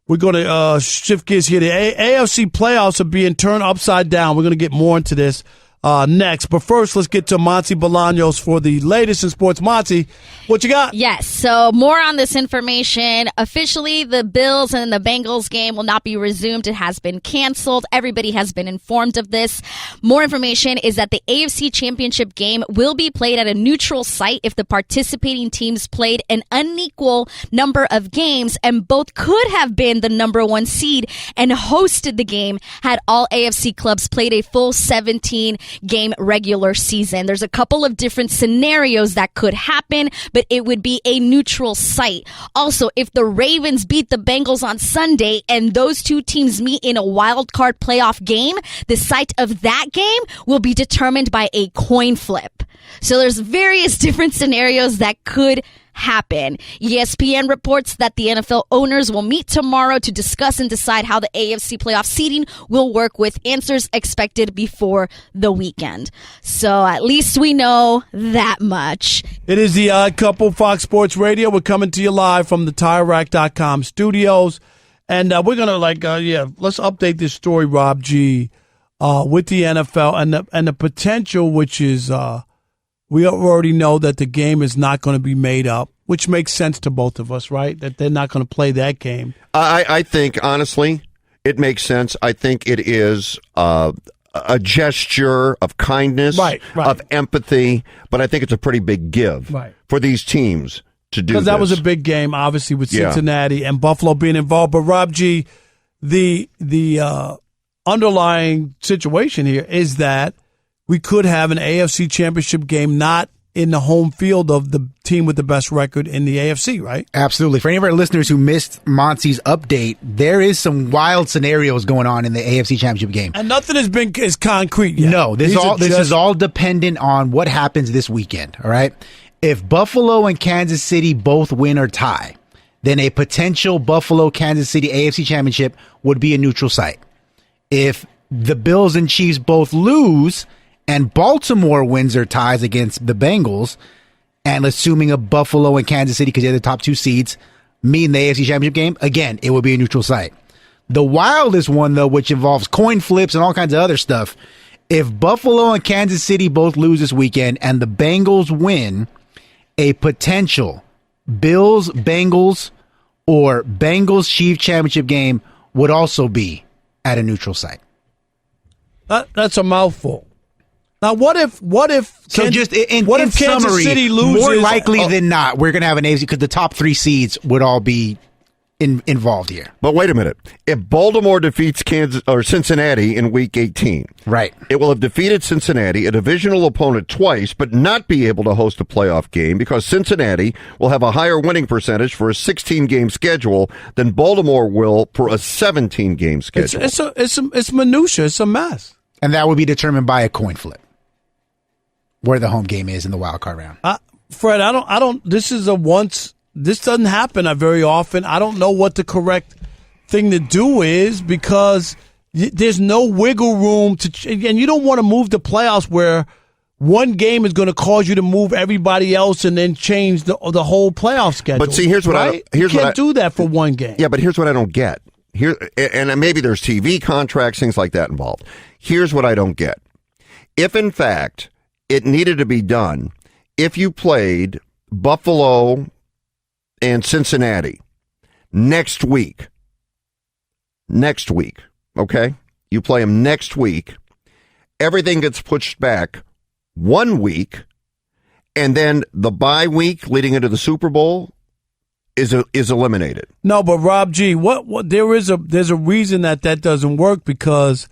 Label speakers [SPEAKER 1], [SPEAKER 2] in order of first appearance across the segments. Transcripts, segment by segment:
[SPEAKER 1] We're going to shift gears here. The AFC playoffs are being turned upside down. We're going to get more into this next. But first, let's get to Monty Bolaños for the latest in sports. Monty, what you got?
[SPEAKER 2] Yes, so more on this information. Officially, the Bills and the Bengals game will not be resumed. It has been canceled. Everybody has been informed of this. More information is that the AFC Championship game will be played at a neutral site if the participating teams played an unequal number of games, and both could have been the number one seed and hosted the game had all AFC clubs played a full 17-game regular season. There's a couple of different scenarios that could happen, but it would be a neutral site. Also, if the Ravens beat the Bengals on Sunday and those two teams meet in a wild card playoff game, the site of that game will be determined by a coin flip. So there's various different scenarios that could happen. ESPN reports that the NFL owners will meet tomorrow to discuss and decide how the AFC playoff seeding will work, with answers expected before the weekend. So at least we know that much.
[SPEAKER 1] It is the Odd Couple, Fox Sports Radio. We're coming to you live from the TireRack.com studios. And we're going to let's update this story, Rob G, with the NFL and the potential, which is we already know that the game is not going to be made up, which makes sense to both of us, right? That they're not going to play that game.
[SPEAKER 3] I think, honestly, it makes sense. I think it is a gesture of kindness, right. Of empathy, but I think it's a pretty big give for these teams to do this.
[SPEAKER 1] Because that was a big game, obviously, with Cincinnati and Buffalo being involved. But, Rob G, the underlying situation here is that we could have an AFC championship game not in the home field of the team with the best record in the AFC, right?
[SPEAKER 4] Absolutely. For any of our listeners who missed Monty's update, there is some wild scenarios going on in the AFC championship game.
[SPEAKER 1] And nothing has been as concrete yet.
[SPEAKER 4] No, this is all dependent on what happens this weekend, all right? If Buffalo and Kansas City both win or tie, then a potential Buffalo-Kansas City AFC championship would be a neutral site. If the Bills and Chiefs both lose and Baltimore wins or ties against the Bengals, and assuming a Buffalo and Kansas City, because they're the top two seeds, meet in the AFC Championship game, again, it would be a neutral site. The wildest one, though, which involves coin flips and all kinds of other stuff, if Buffalo and Kansas City both lose this weekend and the Bengals win, a potential Bills-Bengals or Bengals-Chiefs Championship game would also be at a neutral site.
[SPEAKER 1] That's a mouthful. Now, what if
[SPEAKER 4] Kansas summary,
[SPEAKER 1] City loses?
[SPEAKER 4] More likely than not, we're going to have an AFC because the top three seeds would all be involved here.
[SPEAKER 3] But wait a minute. If Baltimore defeats Kansas or Cincinnati in Week 18,
[SPEAKER 4] right,
[SPEAKER 3] it will have defeated Cincinnati, a divisional opponent, twice, but not be able to host a playoff game because Cincinnati will have a higher winning percentage for a 16-game schedule than Baltimore will for a 17-game schedule.
[SPEAKER 1] It's minutia. It's a mess,
[SPEAKER 4] and that would be determined by a coin flip, where the home game is in the wild card round.
[SPEAKER 1] Fred, I don't. This doesn't happen very often. I don't know what the correct thing to do is because there's no wiggle room and you don't want to move the playoffs where one game is going to cause you to move everybody else and then change the whole playoff schedule.
[SPEAKER 3] But see, here's what
[SPEAKER 1] you can't do that for one game.
[SPEAKER 3] Yeah, but here's what I don't get. And maybe there's TV contracts, things like that involved. Here's what I don't get. If in fact it needed to be done, if you played Buffalo and Cincinnati next week, okay? You play them next week. Everything gets pushed back 1 week, and then the bye week leading into the Super Bowl is eliminated.
[SPEAKER 1] No, but Rob G, there's a reason that doesn't work because.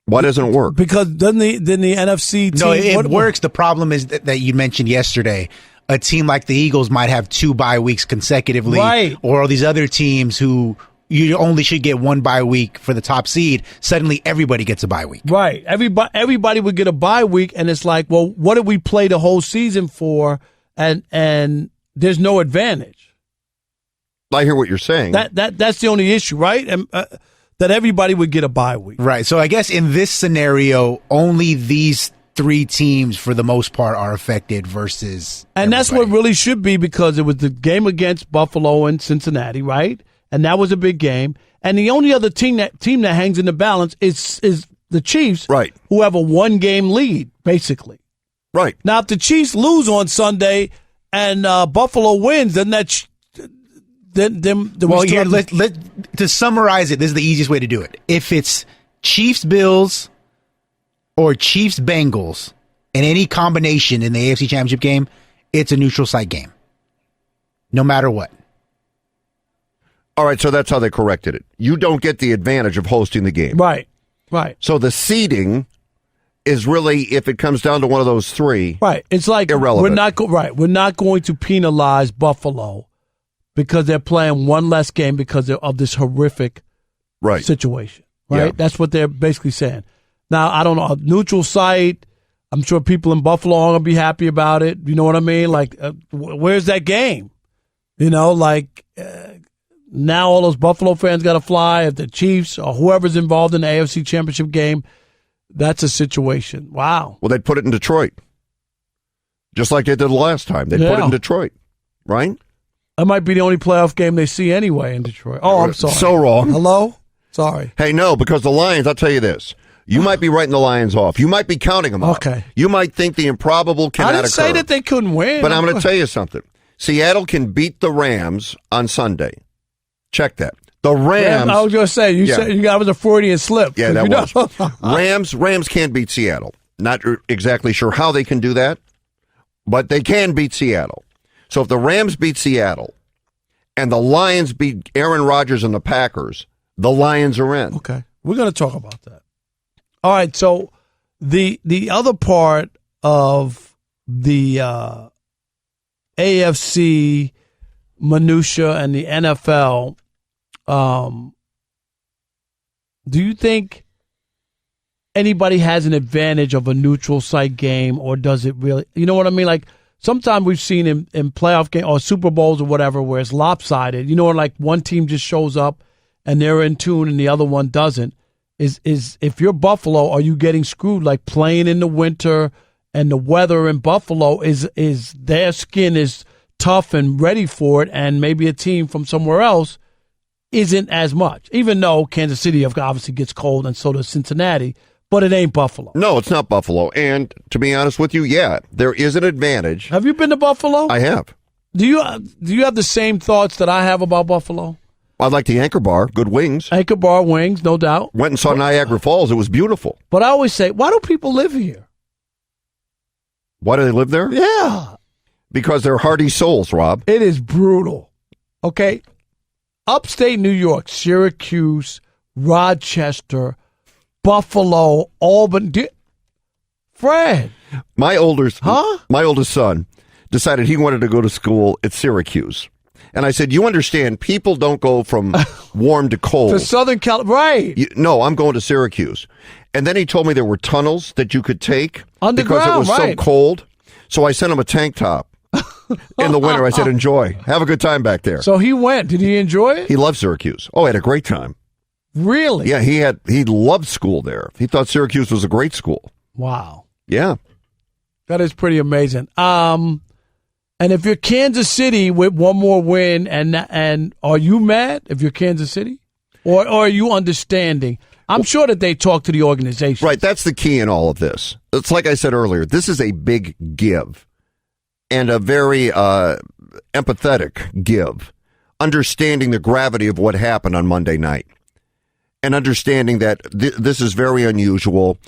[SPEAKER 3] Why doesn't it work?
[SPEAKER 1] Because doesn't the NFC team?
[SPEAKER 4] No, it works. The problem is that you mentioned yesterday. A team like the Eagles might have 2 bye weeks consecutively,
[SPEAKER 1] right? Or
[SPEAKER 4] all these other teams who you only should get 1 bye week for the top seed. Suddenly, everybody gets a bye week,
[SPEAKER 1] right? Everybody would get a bye week, and it's like, well, what did we play the whole season for? And there's no advantage.
[SPEAKER 3] I hear what you're saying.
[SPEAKER 1] That's the only issue, right? And, that everybody would get a bye week,
[SPEAKER 4] right? So I guess in this scenario, only these 3 teams, for the most part, are affected versus
[SPEAKER 1] and everybody. That's what really should be because it was the game against Buffalo and Cincinnati, right? and that was a big game. And the only other team that hangs in the balance is the Chiefs,
[SPEAKER 3] Right.
[SPEAKER 1] who have a 1-game lead, basically.
[SPEAKER 3] Right.
[SPEAKER 1] Now, if the Chiefs lose on Sunday and Buffalo wins, then that's
[SPEAKER 4] to summarize it, this is the easiest way to do it. If it's Chiefs-Bills or Chiefs-Bengals in any combination in the AFC Championship game, it's a neutral site game, no matter what.
[SPEAKER 3] All right, so that's how they corrected it. You don't get the advantage of hosting the game.
[SPEAKER 1] right.
[SPEAKER 3] So the seeding is really, if it comes down to one of those three,
[SPEAKER 1] Right. It's like
[SPEAKER 3] irrelevant.
[SPEAKER 1] We're not going to penalize Buffalo because they're playing one less game because of this horrific
[SPEAKER 3] right.
[SPEAKER 1] situation. Right.
[SPEAKER 3] Yeah.
[SPEAKER 1] That's what they're basically saying. Now, I don't know, a neutral site. I'm sure people in Buffalo aren't gonna be happy about it. You know what I mean? Like, where's that game? You know, like. Now all those Buffalo fans got to fly. If the Chiefs or whoever's involved in the AFC Championship game, that's a situation. Wow.
[SPEAKER 3] Well, they'd put it in Detroit, just like they did the last time. They'd put it in Detroit, right?
[SPEAKER 1] That might be the only playoff game they see anyway in Detroit. Oh, I'm sorry.
[SPEAKER 3] So wrong.
[SPEAKER 1] Hello? Sorry.
[SPEAKER 3] Hey, no, because the Lions, I'll tell you this. You might be writing the Lions off. You might be counting them out.
[SPEAKER 1] Okay.
[SPEAKER 3] You might think the improbable cannot
[SPEAKER 1] I didn't
[SPEAKER 3] occur.
[SPEAKER 1] say that they couldn't win.
[SPEAKER 3] But I'm going to tell you something. Seattle can beat the Rams on Sunday. Check that. The Rams.
[SPEAKER 1] I was going to say, you said that was a Freudian slip.
[SPEAKER 3] Yeah, that was. Rams can't beat Seattle. Not exactly sure how they can do that, but they can beat Seattle. So if the Rams beat Seattle and the Lions beat Aaron Rodgers and the Packers, the Lions are in.
[SPEAKER 1] Okay. We're going to talk about that. All right. So the other part of the AFC minutia and the NFL, do you think anybody has an advantage of a neutral site game, or does it really? You know what I mean? Like sometimes we've seen in playoff game or Super Bowls or whatever where it's lopsided. You know, like one team just shows up and they're in tune and the other one doesn't. Is if you're Buffalo, are you getting screwed? Like playing in the winter and the weather in Buffalo is their skin is tough and ready for it, and maybe a team from somewhere else isn't as much, even though Kansas City obviously gets cold and so does Cincinnati, but it ain't Buffalo.
[SPEAKER 3] No, it's not Buffalo. And to be honest with you, yeah, there is an advantage.
[SPEAKER 1] Have you been to Buffalo?
[SPEAKER 3] I have.
[SPEAKER 1] Do you have the same thoughts that I have about Buffalo?
[SPEAKER 3] I like the Anchor Bar, good wings.
[SPEAKER 1] Anchor Bar wings, no doubt.
[SPEAKER 3] Went and saw Niagara Falls. It was beautiful.
[SPEAKER 1] But I always say, why do people live here?
[SPEAKER 3] Why do they live there?
[SPEAKER 1] Yeah.
[SPEAKER 3] Because they're hardy souls, Rob.
[SPEAKER 1] It is brutal. Okay? Upstate New York, Syracuse, Rochester, Buffalo, Albany. Fred.
[SPEAKER 3] My oldest son decided he wanted to go to school at Syracuse. And I said, you understand, people don't go from warm to cold.
[SPEAKER 1] To Southern California. Right.
[SPEAKER 3] No, I'm going to Syracuse. And then he told me there were tunnels that you could take because it was so cold. So I sent him a tank top in the winter. I said, enjoy. Have a good time back there.
[SPEAKER 1] So he went. Did he enjoy it?
[SPEAKER 3] He loved Syracuse. Oh, he had a great time.
[SPEAKER 1] Really?
[SPEAKER 3] Yeah, he loved school there. He thought Syracuse was a great school.
[SPEAKER 1] Wow.
[SPEAKER 3] Yeah.
[SPEAKER 1] That is pretty amazing. And if you're Kansas City with one more win, and are you mad if you're Kansas City? Or are you understanding? I'm sure that they talk to the organization.
[SPEAKER 3] Right, that's the key in all of this. It's like I said earlier, this is a big give and a very empathetic give, understanding the gravity of what happened on Monday night and understanding that this is very unusual.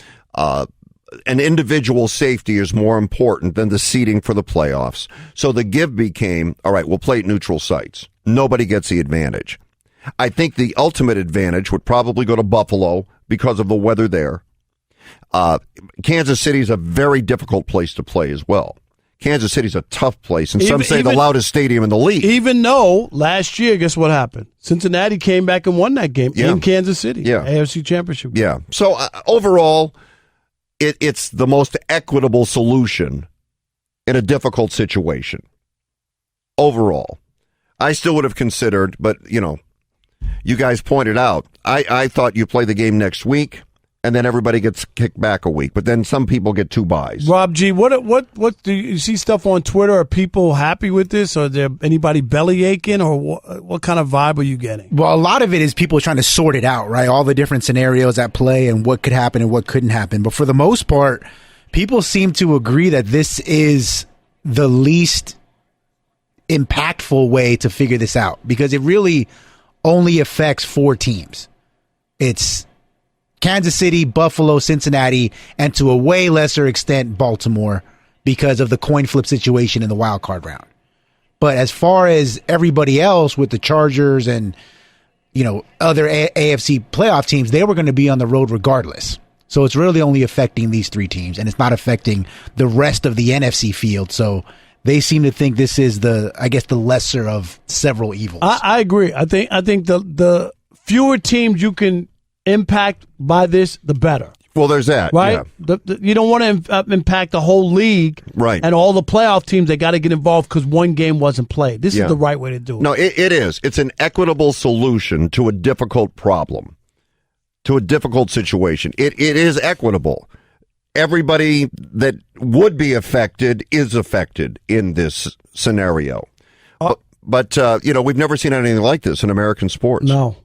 [SPEAKER 3] An individual safety is more important than the seeding for the playoffs. So the give became, all right, we'll play at neutral sites. Nobody gets the advantage. I think the ultimate advantage would probably go to Buffalo because of the weather there. Kansas City is a very difficult place to play as well. Kansas City's a tough place, and some say the loudest stadium in the league.
[SPEAKER 1] Even though last year, guess what happened? Cincinnati came back and won that game in Kansas City.
[SPEAKER 3] Yeah.
[SPEAKER 1] AFC Championship.
[SPEAKER 3] Yeah. So overall, it's the most equitable solution in a difficult situation. Overall, I still would have considered, but you guys pointed out, I thought you play the game next week and then everybody gets kicked back a week. But then some people get 2 buys.
[SPEAKER 1] Rob G, what do you see stuff on Twitter? Are people happy with this? Or is there anybody belly aching? Or what kind of vibe are you getting?
[SPEAKER 4] Well, a lot of it is people trying to sort it out, right? All the different scenarios at play and what could happen and what couldn't happen. But for the most part, people seem to agree that this is the least impactful way to figure this out, because it really only affects 4 teams. It's Kansas City, Buffalo, Cincinnati, and to a way lesser extent, Baltimore, because of the coin flip situation in the wild card round. But as far as everybody else with the Chargers and, other AFC playoff teams, they were going to be on the road regardless. So it's really only affecting these 3 teams, and it's not affecting the rest of the NFC field. So they seem to think this is the lesser of several evils.
[SPEAKER 1] I agree. I think the fewer teams you can impact by this, the better.
[SPEAKER 3] Well, there's that.
[SPEAKER 1] Right?
[SPEAKER 3] Yeah.
[SPEAKER 1] You don't want to impact the whole league.
[SPEAKER 3] Right.
[SPEAKER 1] And all the playoff teams, they got to get involved because one game wasn't played. This is the right way to do it.
[SPEAKER 3] No, it is. It's an equitable solution to a difficult problem, to a difficult situation. It is equitable. Everybody that would be affected is affected in this scenario. But we've never seen anything like this in American sports.
[SPEAKER 1] No.